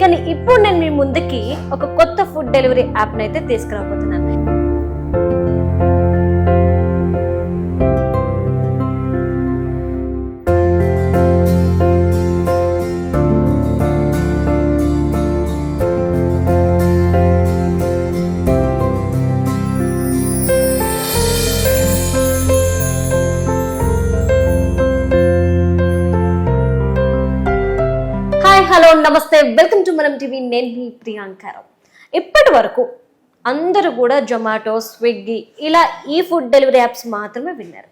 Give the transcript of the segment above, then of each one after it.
కానీ ఇప్పుడు నేను మీ ముందుకి ఒక కొత్త ఫుడ్ డెలివరీ యాప్ని అయితే తీసుకురాబోతున్నాను. హలో నమస్తే, వెల్కమ్ టు మనం టీవీ. నేను మీ ప్రియాంకారావు. ఇప్పటి వరకు అందరూ కూడా జొమాటో, స్విగ్గీ ఇలా ఈ ఫుడ్ డెలివరీ యాప్స్ మాత్రమే విన్నారు.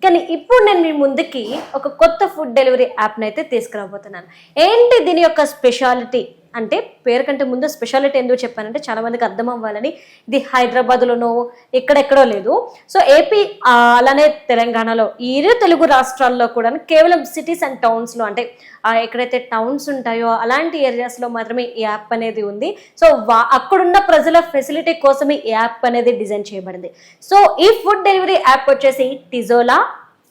కానీ ఇప్పుడు నేను మీ ముందుకి ఒక కొత్త ఫుడ్ డెలివరీ యాప్ని అయితే తీసుకురాబోతున్నాను. ఏంటి దీని యొక్క స్పెషాలిటీ అంటే, పేరు కంటే ముందు స్పెషాలిటీ ఎందుకు చెప్పానంటే చాలా మందికి అర్థం అవ్వాలని. ఇది హైదరాబాద్లోనో ఎక్కడెక్కడో లేదు. సో ఏపీ అలానే తెలంగాణలో ఈ ఇరు తెలుగు రాష్ట్రాల్లో కూడా కేవలం సిటీస్ అండ్ టౌన్స్లో, అంటే ఎక్కడైతే టౌన్స్ ఉంటాయో అలాంటి ఏరియాస్లో మాత్రమే ఈ యాప్ అనేది ఉంది. సో అక్కడున్న ప్రజల ఫెసిలిటీ కోసమే ఈ యాప్ అనేది డిజైన్ చేయబడింది. సో ఈ ఫుడ్ డెలివరీ యాప్ వచ్చేసి టిజోలా.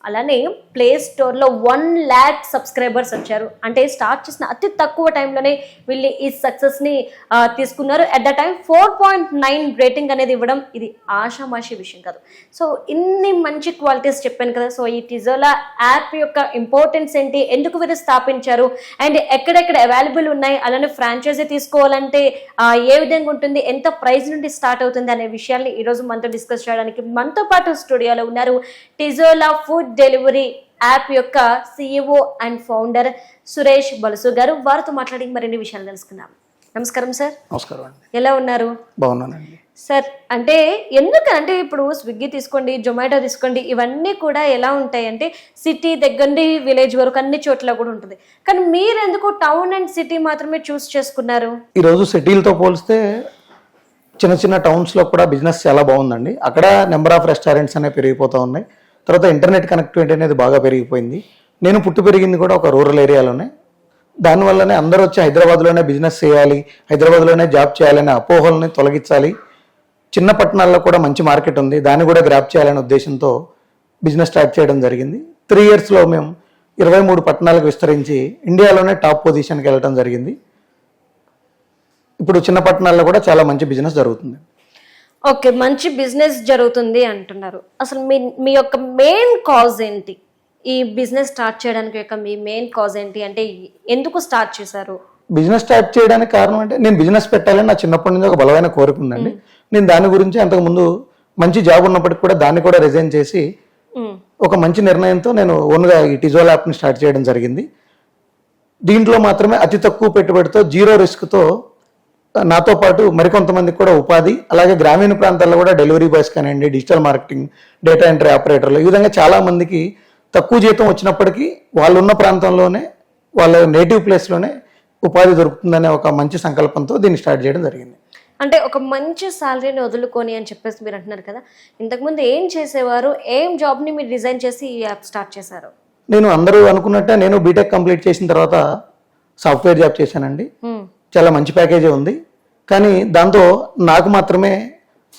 అలానే ప్లే స్టోర్లో 1 lakh సబ్స్క్రైబర్స్ వచ్చారు. అంటే స్టార్ట్ చేసిన అతి తక్కువ టైంలోనే వీళ్ళు ఈ సక్సెస్ని తీసుకున్నారు. అట్ ద టైం 4.9 రేటింగ్ అనేది ఇవ్వడం ఇది ఆషామాషి విషయం కాదు. సో ఇన్ని మంచి క్వాలిటీస్ చెప్పాను కదా. సో ఈ టిజోలా యాప్ యొక్క ఇంపార్టెన్స్ ఏంటి, ఎందుకు వీరు స్థాపించారు, అండ్ ఎక్కడెక్కడ అవైలబుల్ ఉన్నాయి, అలానే ఫ్రాంచైజీ తీసుకోవాలంటే ఏ విధంగా ఉంటుంది, ఎంత ప్రైస్ నుండి స్టార్ట్ అవుతుంది అనే విషయాల్ని ఈరోజు మనతో డిస్కస్ చేయడానికి మనతో పాటు స్టూడియోలో ఉన్నారు టిజోలా ఫుడ్ డెలివరీ యాప్ యొక్క CEO and founder Suresh Balusu గారు. వారితో మాట్లాడి మరిన్ని విషయాలు తెలుసుకుందాం. నమస్కారం సార్. నమస్కారం అండి. ఎలా ఉన్నారు? బాగున్నానండి సార్. అంటే ఎందుకంటే ఇప్పుడు స్విగ్గీ తీసుకోండి, జొమాటో తీసుకోండి, ఇవన్నీ కూడా ఎలా ఉంటాయి అంటే సిటీ దగ్గర నుండి విలేజ్ వరకు అన్ని చోట్ల కూడా ఉంటుంది. కానీ మీరు ఎందుకు టౌన్ అండ్ సిటీ మాత్రమే చూస్ చేసుకున్నారు? ఈరోజు సిటీలతో పోలిస్తే చిన్న చిన్న టౌన్స్లో కూడా బిజినెస్ చాలా బాగుందండి. అక్కడ నెంబర్ ఆఫ్ రెస్టారెంట్స్ అనేవి పెరిగిపోతూ ఉన్నాయి. తర్వాత ఇంటర్నెట్ కనెక్టివిటీ అనేది బాగా పెరిగిపోయింది. నేను పుట్టి పెరిగింది కూడా ఒక రూరల్ ఏరియాలోనే. దానివల్లనే అందరూ వచ్చి హైదరాబాద్లోనే బిజినెస్ చేయాలి, హైదరాబాద్లోనే జాబ్ చేయాలనే అపోహల్ని తొలగించాలి. చిన్న పట్టణాల్లో కూడా మంచి మార్కెట్ ఉంది, దాన్ని కూడా గ్రాప్ చేయాలనే ఉద్దేశంతో బిజినెస్ స్టార్ట్ చేయడం జరిగింది. 3 yearsలో మేము 23 పట్టణాలకు విస్తరించి ఇండియాలోనే టాప్ పొజిషన్కి వెళ్ళడం జరిగింది. ఇప్పుడు చిన్న పట్టణాల్లో కూడా చాలా మంచి బిజినెస్ జరుగుతుంది. ఓకే, మంచి బిజినెస్ జరుగుతుంది అంటున్నారు. అసలు మీ యొక్క మెయిన్ కాజ్ ఏంటి? ఈ బిజినెస్ స్టార్ట్ చేయడానికి యొక్క మీ మెయిన్ కాజ్ ఏంటి, అంటే ఎందుకు స్టార్ట్ చేశారు? బిజినెస్ స్టార్ట్ చేయడానికి కారణం అంటే, నేను బిజినెస్ పెట్టాలని నా చిన్నప్పటి నుంచి ఒక బలమైన కోరిక ఉందండి. నేను దాని గురించి అంతకుముందు మంచి జాబ్ ఉన్నప్పటికీ కూడా దాన్ని కూడా రిజైన్ చేసి ఒక మంచి నిర్ణయంతో నేను ఓన్గా ఈ టిజోలా యాప్ని స్టార్ట్ చేయడం జరిగింది. దీంట్లో మాత్రమే అతి తక్కువ పెట్టుబడితో, 0 riskతో నాతో పాటు మరికొంతమందికి కూడా ఉపాధి, అలాగే గ్రామీణ ప్రాంతాల్లో కూడా డెలివరీ బాయ్స్ కానివ్వండి, డిజిటల్ మార్కెటింగ్, డేటా ఎంట్రీ ఆపరేటర్లు, ఈ విధంగా చాలా మందికి తక్కువ జీతం వచ్చినప్పటికీ వాళ్ళు ఉన్న ప్రాంతంలోనే, వాళ్ళ నేటివ్ ప్లేస్లోనే ఉపాధి దొరుకుతుందనే ఒక మంచి సంకల్పంతో దీన్ని స్టార్ట్ చేయడం జరిగింది. అంటే ఒక మంచి శాలరీని వదులుకొని అని చెప్పేసి మీరు అంటున్నారు కదా, ఇంతకుముందు ఏం చేసేవారు, ఏం జాబ్ని మీరు డిజైన్ చేసి ఈ యాప్ స్టార్ట్ చేశారు? నేను అందరూ అనుకున్నట్టే నేను బీటెక్ కంప్లీట్ చేసిన తర్వాత సాఫ్ట్వేర్ జాబ్ చేశానండి. చాలా మంచి ప్యాకేజీ ఉంది. కానీ దాంతో నాకు మాత్రమే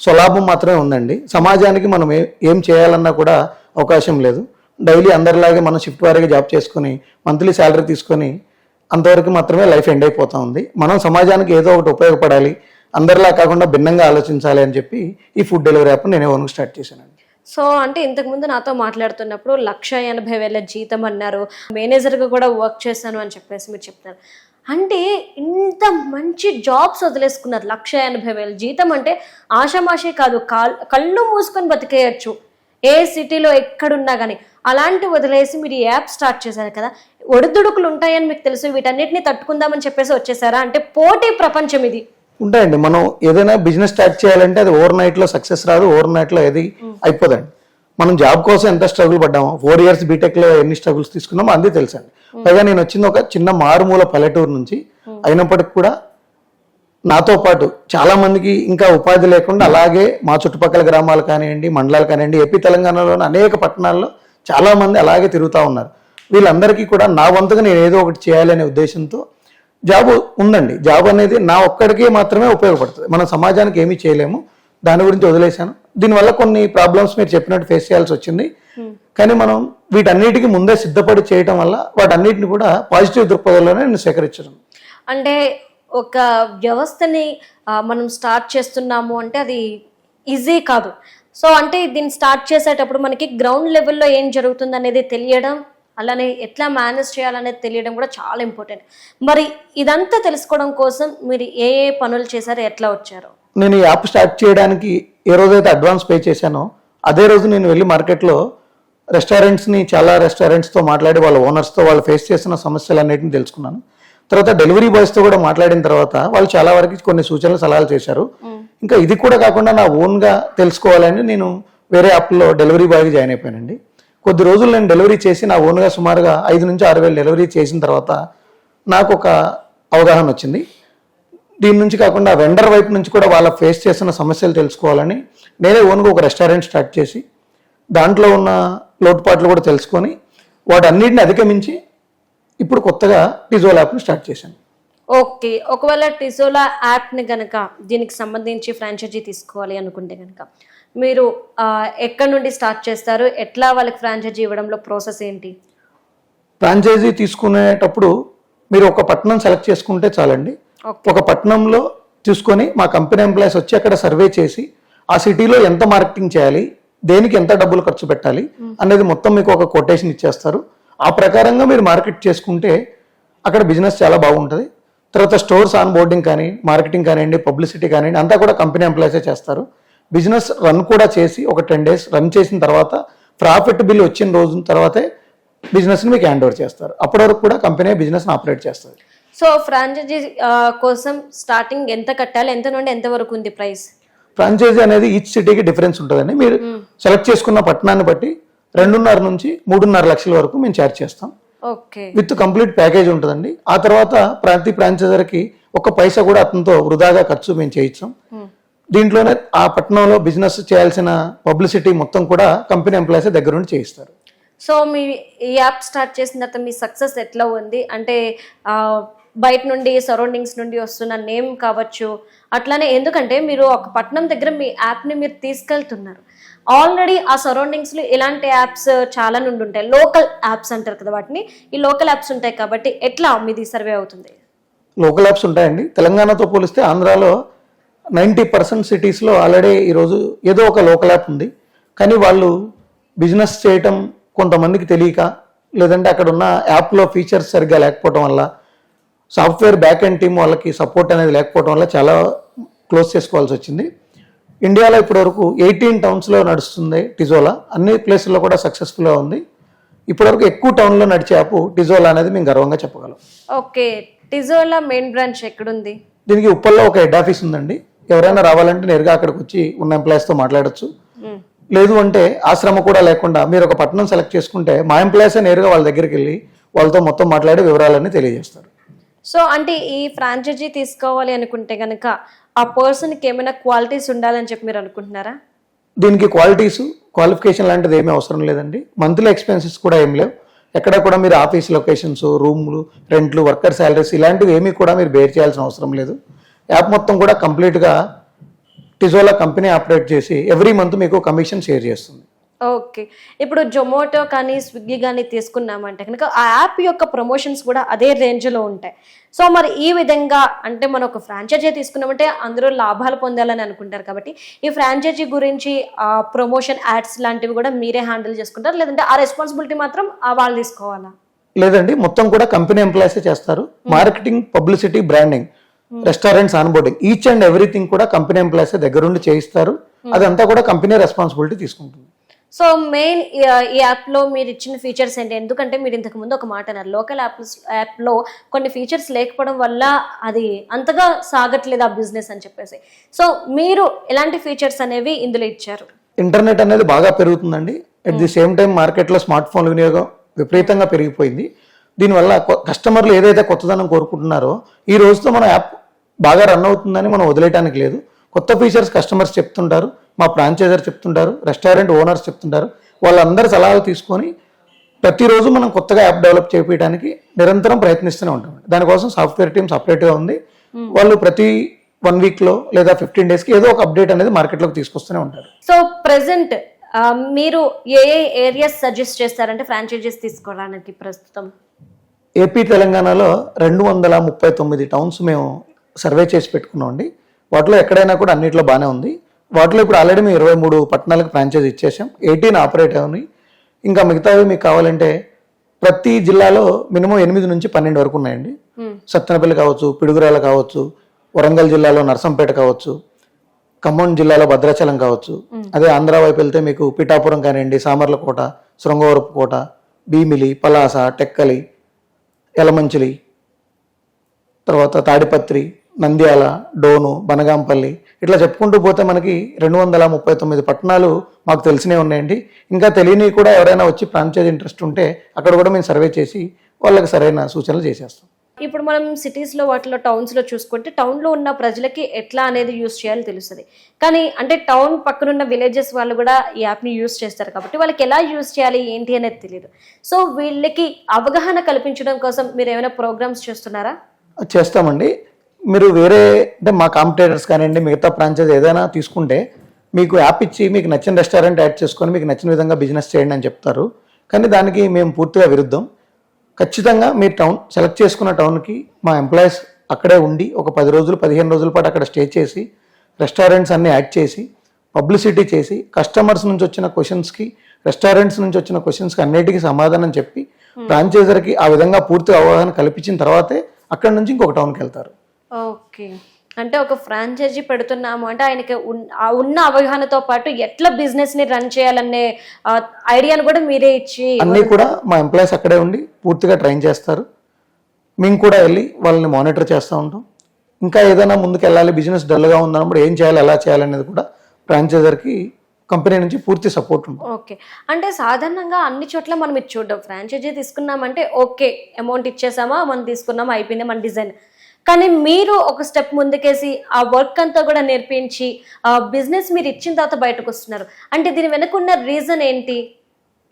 స్వలాభం మాత్రమే ఉందండి. సమాజానికి మనం ఏం చేయాలన్నా కూడా అవకాశం లేదు. డైలీ అందరిలాగే మనం షిఫ్ట్ వారీగా జాబ్ చేసుకుని మంత్లీ శాలరీ తీసుకొని అంతవరకు మాత్రమే లైఫ్ ఎండ్ అయిపోతూ ఉంది. మనం సమాజానికి ఏదో ఒకటి ఉపయోగపడాలి, అందరిలా కాకుండా భిన్నంగా ఆలోచించాలి అని చెప్పి ఈ ఫుడ్ డెలివరీ యాప్ నేను ఓన్గా స్టార్ట్ చేశానండి. సో అంటే ఇంతకుముందు నాతో మాట్లాడుతున్నప్పుడు 1,80,000 జీతం అన్నారు, మేనేజర్గా కూడా వర్క్ చేశాను అని చెప్పేసి మీరు చెప్తారు. అంటే ఇంత మంచి జాబ్స్ వదిలేసుకున్నారు. 1,80,000 జీతం అంటే ఆషామాషే కాదు, కళ్ళు మూసుకొని బతికేయచ్చు ఏ సిటీలో ఎక్కడున్నా కానీ. అలాంటి వదిలేసి మీరు ఈ యాప్ స్టార్ట్ చేశారు కదా, ఒడిదుడుకులు ఉంటాయని మీకు తెలుసు, వీటన్నిటిని తట్టుకుందామని చెప్పేసి వచ్చేసారా? అంటే పోటీ ప్రపంచం ఇది. ఉంటాయండి. మనం ఏదైనా బిజినెస్ స్టార్ట్ చేయాలంటే అది ఓవర్ నైట్లో సక్సెస్ రాదు, ఓవర్ నైట్లో ఏది అయిపోదండి. మనం జాబ్ కోసం ఎంత స్ట్రగుల్ పడ్డామో, 4 years బీటెక్లో ఎన్ని స్ట్రగుల్స్ తీసుకున్నామో అందే తెలుసండి. పైగా నేను వచ్చింది ఒక చిన్న మారుమూల పల్లెటూరు నుంచి, అయినప్పటికీ కూడా నాతో పాటు చాలా మందికి ఇంకా ఉపాధి లేకుండా అలాగే మా చుట్టుపక్కల గ్రామాలు కానివ్వండి, మండలాలు కానివ్వండి, ఏపీ తెలంగాణలోని అనేక పట్టణాల్లో చాలా మంది అలాగే తిరుగుతూ ఉన్నారు. వీళ్ళందరికీ కూడా నా వంతుగా నేను ఏదో ఒకటి చేయాలి అనే ఉద్దేశంతో జాబ్ ఉందండి. జాబ్ అనేది నా ఒక్కడికే మాత్రమే ఉపయోగపడుతుంది, మనం సమాజానికి ఏమీ చేయలేము. దాని గురించి వదిలేశాను. దీనివల్ల కొన్ని ప్రాబ్లమ్స్ మీరు చెప్పినట్టు ఫేస్ చేయాల్సి వచ్చింది. కానీ మనం వీటన్నిటికీ ముందే సిద్ధపడి చేయటం వల్ల వాటన్నిటిని కూడా పాజిటివ్ దృక్పథంలోనే నేను స్వీకరించడం. అంటే ఒక వ్యవస్థని మనం స్టార్ట్ చేస్తున్నాము అంటే అది ఈజీ కాదు. సో అంటే దీన్ని స్టార్ట్ చేసేటప్పుడు మనకి గ్రౌండ్ లెవెల్లో ఏం జరుగుతుంది అనేది తెలియడం, అలానే ఎట్లా మేనేజ్ చేయాలనేది తెలియడం కూడా చాలా ఇంపార్టెంట్. మరి ఇదంతా తెలుసుకోవడం కోసం మీరు ఏ ఏ పనులు చేశారు, ఎట్లా వచ్చారు? నేను ఈ యాప్ స్టార్ట్ చేయడానికి ఏ రోజైతే అడ్వాన్స్ పే చేశానో అదే రోజు నేను వెళ్ళి మార్కెట్లో చాలా రెస్టారెంట్స్తో మాట్లాడి వాళ్ళ ఓనర్స్తో వాళ్ళు ఫేస్ చేస్తున్న సమస్యలన్నిటిని తెలుసుకున్నాను. తర్వాత డెలివరీ బాయ్స్తో కూడా మాట్లాడిన తర్వాత వాళ్ళు చాలా వరకు కొన్ని సూచనలు సలహాలు చేశారు. ఇంకా ఇది కూడా కాకుండా నా ఓన్గా తెలుసుకోవాలని నేను వేరే యాప్లో డెలివరీ బాయ్గా జాయిన్ అయిపోయానండి. కొద్ది రోజులు నేను డెలివరీ చేసి నా ఓన్గా సుమారుగా 5 నుంచి 6 వేలు డెలివరీ చేసిన తర్వాత నాకు ఒక అవగాహన వచ్చింది. దీని నుంచి కాకుండా వెండర్ వైపు నుంచి కూడా వాళ్ళ ఫేస్ చేస్తున్న సమస్యలు తెలుసుకోవాలని నేనే ఓన్గా ఒక రెస్టారెంట్ స్టార్ట్ చేసి దాంట్లో ఉన్న లోటుపాట్లు కూడా తెలుసుకొని వాటన్నిటిని అధిగమించి ఇప్పుడు కొత్తగా టిజోలా యాప్ని స్టార్ట్ చేశాను. ఓకే, ఒకవేళ టిజోలా యాప్ని కనుక దీనికి సంబంధించి ఫ్రాంచైజీ తీసుకోవాలి అనుకుంటే కనుక మీరు ఎక్కడి నుండి స్టార్ట్ చేస్తారు, ఎట్లా వాళ్ళకి ఫ్రాంచైజీ ఇవ్వడంలో ప్రాసెస్ ఏంటి? ఫ్రాంచైజీ తీసుకునేటప్పుడు మీరు ఒక పట్టణం సెలెక్ట్ చేసుకుంటే చాలండి. ఒక పట్టణంలో చూసుకొని మా కంపెనీ ఎంప్లాయీస్ వచ్చి అక్కడ సర్వే చేసి ఆ సిటీలో ఎంత మార్కెటింగ్ చేయాలి, దేనికి ఎంత డబ్బులు ఖర్చు పెట్టాలి అనేది మొత్తం మీకు ఒక కొటేషన్ ఇచ్చేస్తారు. ఆ ప్రకారంగా మీరు మార్కెట్ చేసుకుంటే అక్కడ బిజినెస్ చాలా బాగుంటుంది. తర్వాత స్టోర్స్ ఆన్ బోర్డింగ్ కానీ, మార్కెటింగ్ కానివ్వండి, పబ్లిసిటీ కానివ్వండి, అంతా కూడా కంపెనీ ఎంప్లాయీసే చేస్తారు. బిజినెస్ రన్ కూడా చేసి ఒక 10 days రన్ చేసిన తర్వాత ప్రాఫిట్ బిల్ వచ్చిన రోజు తర్వాతే బిజినెస్ని మీకు హ్యాండ్ ఓవర్ చేస్తారు. అప్పటి వరకు కూడా కంపెనీ బిజినెస్ని ఆపరేట్ చేస్తుంది. సో ఫ్రాంచైజీ కోసం స్టార్టింగ్ ఎంత కట్టాలి, ఎంత నుండి ఎంత వరకు ఉంది ప్రైస్? ఫ్రాంచైజీ అనేది ఈచ్ సిటీకి డిఫరెన్స్ ఉంటుందండి. మీరు సెలెక్ట్ చేసుకున్న పట్టణాన్ని బట్టి 2.5 నుంచి 3.5 లక్షల వరకు మేము ఛార్జ్ చేస్తాం. ఓకే, విత్ కంప్లీట్ ప్యాకేజ్ ఉంటుందండి. ఆ తర్వాత ప్రతి ఫ్రాంచైజర్కి ఒక్క పైసా కూడా అతనితో వృధాగా ఖర్చు మేము చేయించాం. దీంట్లోనే ఆ పట్టణంలో బిజినెస్ చేయాల్సిన పబ్లిసిటీ మొత్తం కూడా కంపెనీ ఎంప్లాయీస్ దగ్గర నుండి చేయిస్తారు. సో మీ ఈ యాప్ స్టార్ట్ చేసిన తర్వాత మీ సక్సెస్ ఎట్లా ఉంది? అంటే బయట నుండి సరౌండింగ్స్ నుండి వస్తున్న నేమ్ కావచ్చు, అట్లానే ఎందుకంటే మీరు ఒక పట్టణం దగ్గర మీ యాప్ని మీరు తీసుకెళ్తున్నారు. ఆల్రెడీ ఆ సరౌండింగ్స్లో ఇలాంటి యాప్స్ చాలా నుండి ఉంటాయి, లోకల్ యాప్స్ అంటారు కదా వాటిని. ఈ లోకల్ యాప్స్ ఉంటాయి కాబట్టి ఎట్లా మీది సర్వే అవుతుంది? లోకల్ యాప్స్ ఉంటాయండి. తెలంగాణతో పోలిస్తే ఆంధ్రాలో 90% సిటీస్లో ఆల్రెడీ ఈరోజు ఏదో ఒక లోకల్ యాప్ ఉంది. కానీ వాళ్ళు బిజినెస్ చేయటం కొంతమందికి తెలియక, లేదంటే అక్కడ ఉన్న యాప్లో ఫీచర్స్ సరిగ్గా లేకపోవడం వల్ల, సాఫ్ట్వేర్ బ్యాక్ ఎండ్ టీమ్ వాళ్ళకి సపోర్ట్ అనేది లేకపోవడం వల్ల చాలా క్లోజ్ చేసుకోవాల్సి వచ్చింది. ఇండియాలో ఇప్పటివరకు 18 townsలో నడుస్తుంది టిజోలా. అన్ని ప్లేసుల్లో కూడా సక్సెస్ఫుల్గా ఉంది. ఇప్పటివరకు ఎక్కువ టౌన్లో నడిచే యాప్ టిజోలా అనేది మేము గర్వంగా చెప్పగలం. ఓకే, టిజోలా మెయిన్ బ్రాంచ్ ఎక్కడుంది? దీనికి ఉప్పల్లో ఒక హెడ్ ఆఫీస్ ఉందండి. ఎవరైనా రావాలంటే నేరుగా అక్కడికి వచ్చి ఉన్న ఎంప్లాయీస్తో మాట్లాడచ్చు. లేదు అంటే ఆశ్రమ కూడా లేకుండా మీరు ఒక పట్టణం సెలెక్ట్ చేసుకుంటే మా ఎంప్లాయీసే నేరుగా వాళ్ళ దగ్గరికి వెళ్ళి వాళ్ళతో మొత్తం మాట్లాడి వివరాలన్నీ తెలియజేస్తారు. సో అంటే ఈ ఫ్రాంచైజీ తీసుకోవాలి అనుకుంటే కనుక ఆ పర్సన్కి ఏమైనా క్వాలిటీస్ ఉండాలని చెప్పి మీరు అనుకుంటున్నారా? దీనికి క్వాలిఫికేషన్ లాంటిది ఏమీ అవసరం లేదండి. మంత్లీ ఎక్స్పెన్సెస్ కూడా ఏం లేవు. ఎక్కడ కూడా మీరు ఆఫీస్ లొకేషన్స్, రూమ్లు, రెంట్లు, వర్కర్ శాలరీస్ ఇలాంటివి ఏమీ కూడా మీరు బేర్ చేయాల్సిన అవసరం లేదు. యాప్ మొత్తం కూడా కంప్లీట్గా టిజోలా కంపెనీ ఆపరేట్ చేసి ఎవ్రీ మంత్ మీకు కమిషన్ షేర్ చేస్తుంది. ఓకే, ఇప్పుడు జొమాటో కానీ స్విగ్గీ కానీ తీసుకున్నామంటే కనుక ఆ యాప్ యొక్క ప్రమోషన్స్ కూడా అదే రేంజ్లో ఉంటాయి. సో మరి ఈ విధంగా అంటే మనం ఒక ఫ్రాంచైజీ తీసుకున్నామంటే అందరూ లాభాలు పొందాలని అనుకుంటారు కాబట్టి ఈ ఫ్రాంచైజీ గురించి ప్రమోషన్ యాడ్స్ లాంటివి కూడా మీరే హ్యాండిల్ చేసుకుంటారు, లేదంటే ఆ రెస్పాన్సిబిలిటీ మాత్రం వాళ్ళు తీసుకోవాలా? లేదండి, మొత్తం కూడా కంపెనీ ఎంప్లాయీసే చేస్తారు. Marketing, publicity, branding, restaurants onboarding, each and everything కూడా కంపెనీ ఎంప్లాయీసే దగ్గరుండి చేయిస్తారు. అదంతా కూడా కంపెనీ రెస్పాన్సిబిలిటీ తీసుకుంటుంది. సో మెయిన్ ఈ యాప్లో మీరు ఇచ్చిన ఫీచర్స్ ఏంటి? ఎందుకంటే మీరు ఇంతకు ముందు ఒక మాట అన్నారు, లోకల్ యాప్లో కొన్ని ఫీచర్స్ లేకపోవడం వల్ల అది అంతగా సాగట్లేదు ఆ బిజినెస్ అని చెప్పేసి. సో మీరు ఎలాంటి ఫీచర్స్ అనేవి ఇందులో ఇచ్చారు? ఇంటర్నెట్ అనేది బాగా పెరుగుతుందండి. అట్ ది సేమ్ టైం మార్కెట్లో స్మార్ట్ ఫోన్ వినియోగం విపరీతంగా పెరిగిపోయింది. దీనివల్ల కస్టమర్లు ఏదైతే కొత్తదనం కోరుకుంటున్నారో ఈ రోజుతో మన యాప్ బాగా రన్ అవుతుందని మనం వదిలేయడానికి లేదు. కొత్త ఫీచర్స్ కస్టమర్స్ చెప్తుంటారు, మా ఫ్రాంచైజర్ చెప్తుంటారు, రెస్టారెంట్ ఓనర్స్ చెప్తుంటారు. వాళ్ళందరి సలహాలు తీసుకొని ప్రతిరోజు మనం కొత్తగా యాప్ డెవలప్ చేయడానికి నిరంతరం ప్రయత్నిస్తూనే ఉంటాం. దానికోసం సాఫ్ట్వేర్ టీమ్ సపరేట్గా ఉంది. వాళ్ళు ప్రతి 1 weekలో లేదా 15 daysకి ఏదో ఒక అప్డేట్ అనేది మార్కెట్లోకి తీసుకొస్తూనే ఉంటారు. సో ప్రెసెంట్ మీరు ఏ ఏరియాస్ సజెస్ట్ చేస్తారంటే ఫ్రాంచైజీస్ తీసుకోవడానికి? ప్రస్తుతం ఏపీ తెలంగాణలో 239 towns మేము సర్వే చేసి పెట్టుకున్నామండి. వాటిలో ఎక్కడైనా కూడా అన్నిట్లో బాగానే ఉంది. వాటిలో ఇప్పుడు ఆల్రెడీ మేము 23 పట్టణాలకు ఫ్రాంచైజ్ ఇచ్చేసాం, 18 ఆపరేట్ అవునాయి. ఇంకా మిగతావి మీకు కావాలంటే ప్రతి జిల్లాలో మినిమం 8 నుంచి 12 వరకు ఉన్నాయండి. సత్తెనపల్లి కావచ్చు, పిడుగురాల కావచ్చు, వరంగల్ జిల్లాలో నర్సంపేట కావచ్చు, ఖమ్మం జిల్లాలో భద్రాచలం కావచ్చు. అదే ఆంధ్ర వైపు వెళ్తే మీకు పిఠాపురం కానివ్వండి, సామర్లకోట, శృంగవరపు కోట, భీమిలి, పలాస, టెక్కలి, యలమంచిలి, తర్వాత తాడిపత్రి, నంద్యాల, డోను, బనగాంపల్లి, ఇట్లా చెప్పుకుంటూ పోతే మనకి 239 పట్టణాలు మాకు తెలిసినవి ఉన్నాయండి. ఇంకా తెలియనివి కూడా ఎవరైనా వచ్చి ఫ్రాంచైజ్ ఇంట్రెస్ట్ ఉంటే అక్కడ కూడా మేము సర్వే చేసి వాళ్ళకి సరైన సూచనలు చేసేస్తాం. ఇప్పుడు మనం సిటీస్లో వాటిలో టౌన్స్లో చూసుకుంటే టౌన్లో ఉన్న ప్రజలకి ఎట్లా అనేది యూస్ చేయాలో తెలుస్తుంది. కానీ అంటే టౌన్ పక్కనున్న విలేజెస్ వాళ్ళు కూడా ఈ యాప్ని యూస్ చేస్తారు కాబట్టి వాళ్ళకి ఎలా యూస్ చేయాలి ఏంటి అనేది తెలియదు. సో వీళ్ళకి అవగాహన కల్పించడం కోసం మీరు ఏమైనా ప్రోగ్రామ్స్ చేస్తున్నారా? చేస్తామండి. మీరు వేరే అంటే మా కాంపిటేటర్స్ కానివ్వండి, మిగతా ఫ్రాంచైజ్ ఏదైనా తీసుకుంటే మీకు యాప్ ఇచ్చి మీకు నచ్చిన రెస్టారెంట్ యాడ్ చేసుకొని మీకు నచ్చిన విధంగా బిజినెస్ చేయండి అని చెప్తారు. కానీ దానికి మేము పూర్తిగా విరుద్ధం. ఖచ్చితంగా మీరు టౌన్ సెలెక్ట్ చేసుకున్న టౌన్కి మా ఎంప్లాయీస్ అక్కడే ఉండి ఒక 10 రోజులు 15 రోజుల పాటు అక్కడ స్టే చేసి రెస్టారెంట్స్ అన్నీ యాడ్ చేసి పబ్లిసిటీ చేసి కస్టమర్స్ నుంచి వచ్చిన క్వశ్చన్స్కి, రెస్టారెంట్స్ నుంచి వచ్చిన క్వశ్చన్స్కి అన్నిటికీ సమాధానం చెప్పి ఫ్రాంచైజర్కి ఆ విధంగా పూర్తి అవగాహన కల్పించిన తర్వాతే అక్కడ నుంచి ఇంకొక టౌన్కి వెళ్తారు. ఓకే, అంటే ఒక ఫ్రాంచైజీ పెడుతున్నాము అంటే ఆయనకి ఉన్న అవగాహనతో పాటు ఎట్లా బిజినెస్ ని రన్ చేయాలనే ఐడియాను కూడా మీరే ఇచ్చి అన్నీ కూడా మా ఎంప్లాయీస్ అక్కడే ఉండి పూర్తిగా ట్రైన్ చేస్తారు. మేము కూడా వెళ్ళి వాళ్ళని మానిటర్ చేస్తూ ఉంటాం. ఇంకా ఏదైనా ముందుకు వెళ్ళాలి, బిజినెస్ డల్గా ఉందన్నప్పుడు ఏం చేయాలి, ఎలా చేయాలనేది కూడా ఫ్రాంచైజర్కి కంపెనీ నుంచి పూర్తి సపోర్ట్ ఉంటుంది. ఓకే, అంటే సాధారణంగా అన్ని చోట్ల మనం ఇది చూద్దాం, ఫ్రాంచైజీ తీసుకున్నామంటే ఓకే అమౌంట్ ఇచ్చేసామా, మనం తీసుకున్నామా, అయిపోయింది మన డిజైన్. కానీ మీరు ఒక స్టెప్ ముందుకేసి ఆ వర్క్ అంతా కూడా నేర్పించి ఆ బిజినెస్ మీరు ఇచ్చిన తర్వాత బయటకు వస్తున్నారు అంటే దీని వెనకున్న రీజన్ ఏంటి?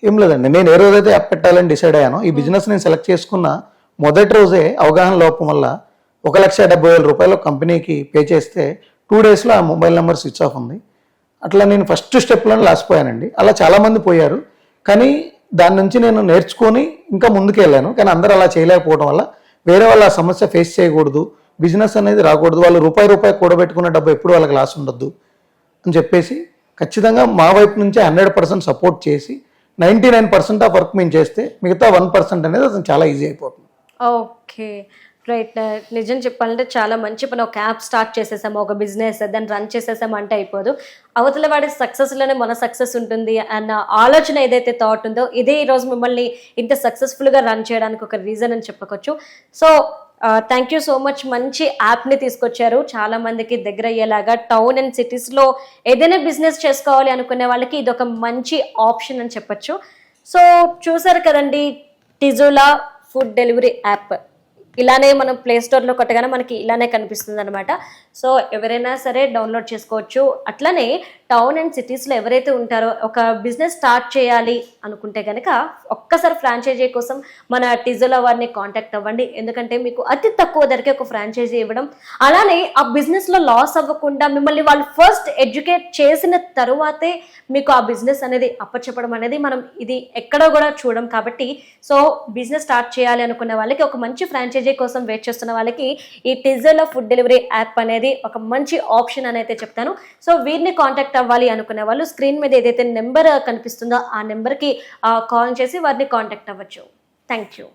ఏం లేదండి, నేను ఏ రోజైతే యాప్ పెట్టాలని డిసైడ్ అయ్యానో ఈ బిజినెస్ నేను సెలెక్ట్ చేసుకున్న మొదటి రోజే అవగాహన లోపం వల్ల 1,70,000 రూపాయలు కంపెనీకి పే చేస్తే 2 డేస్లో ఆ మొబైల్ నెంబర్ స్విచ్ ఆఫ్ ఉంది. అట్లా నేను ఫస్ట్ స్టెప్లోనే లాసిపోయానండి. అలా చాలామంది పోయారు. కానీ దాని నుంచి నేను నేర్చుకొని ఇంకా ముందుకు వెళ్ళాను. కానీ అందరూ అలా చేయలేకపోవడం వల్ల వేరే వాళ్ళ సమస్య ఫేస్ చేయకూడదు, బిజినెస్ అనేది రాకూడదు, వాళ్ళు రూపాయి కూడబెట్టుకున్న డబ్బు ఎప్పుడు వాళ్ళకి లాస్ ఉండొద్దు అని చెప్పేసి ఖచ్చితంగా మా వైపు నుంచే 100% సపోర్ట్ చేసి 99% ఆఫ్ వర్క్ మేము చేస్తే మిగతా 1% అనేది అతను చాలా ఈజీ అయిపోతుంది. ఓకే రైట్, నిజం చెప్పాలంటే చాలా మంచి పని. ఒక యాప్ స్టార్ట్ చేసేసాము, ఒక బిజినెస్ దాన్ని రన్ చేసేసాము అంటే అయిపోదు, అవతల వాడి సక్సెస్లోనే మన సక్సెస్ ఉంటుంది అన్న ఆలోచన ఏదైతే థాట్ ఉందో ఇదే ఈరోజు మిమ్మల్ని ఇంత సక్సెస్ఫుల్గా రన్ చేయడానికి ఒక రీజన్ అని చెప్పుకోవచ్చు. So thank you so much, మంచి యాప్ని తీసుకొచ్చారు, చాలా మందికి దగ్గర అయ్యేలాగా. టౌన్ అండ్ సిటీస్లో ఏదైనా బిజినెస్ చేసుకోవాలి అనుకునే వాళ్ళకి ఇది ఒక మంచి ఆప్షన్ అని చెప్పొచ్చు. సో చూసారు కదండి, టిజోలా ఫుడ్ డెలివరీ యాప్ ఇలానే మనం ప్లే స్టోర్లో కొట్టగానే మనకి ఇలానే కనిపిస్తుంది అనమాట. సో ఎవరైనా సరే డౌన్లోడ్ చేసుకోవచ్చు. అట్లనే టౌన్ అండ్ సిటీస్లో ఎవరైతే ఉంటారో ఒక బిజినెస్ స్టార్ట్ చేయాలి అనుకుంటే కనుక ఒక్కసారి ఫ్రాంచైజీ కోసం మన టిజోలా వారిని కాంటాక్ట్ అవ్వండి. ఎందుకంటే మీకు అతి తక్కువ ధరకే ఒక ఫ్రాంచైజీ ఇవ్వడం, అలానే ఆ బిజినెస్లో లాస్ అవ్వకుండా మిమ్మల్ని వాళ్ళు ఫస్ట్ ఎడ్యుకేట్ చేసిన తరువాతే మీకు ఆ బిజినెస్ అనేది అప్పచెప్పడం అనేది మనం ఇది ఎక్కడో కూడా చూడం. కాబట్టి సో బిజినెస్ స్టార్ట్ చేయాలి అనుకునే వాళ్ళకి, ఒక మంచి ఫ్రాంచైజీ కోసం వెయిట్ చేస్తున్న వాళ్ళకి ఈ టిజోలా ఫుడ్ డెలివరీ యాప్ అనేది ఒక మంచి ఆప్షన్ అని అయితే చెప్తాను. సో వీరిని కాంటాక్ట్ అవ్వాలి అనుకునే వాళ్ళు స్క్రీన్ మీద ఏదైతే నెంబర్ కనిపిస్తుందో ఆ నెంబర్కి కాల్ చేసి వారిని కాంటాక్ట్ అవ్వచ్చు. Thank you.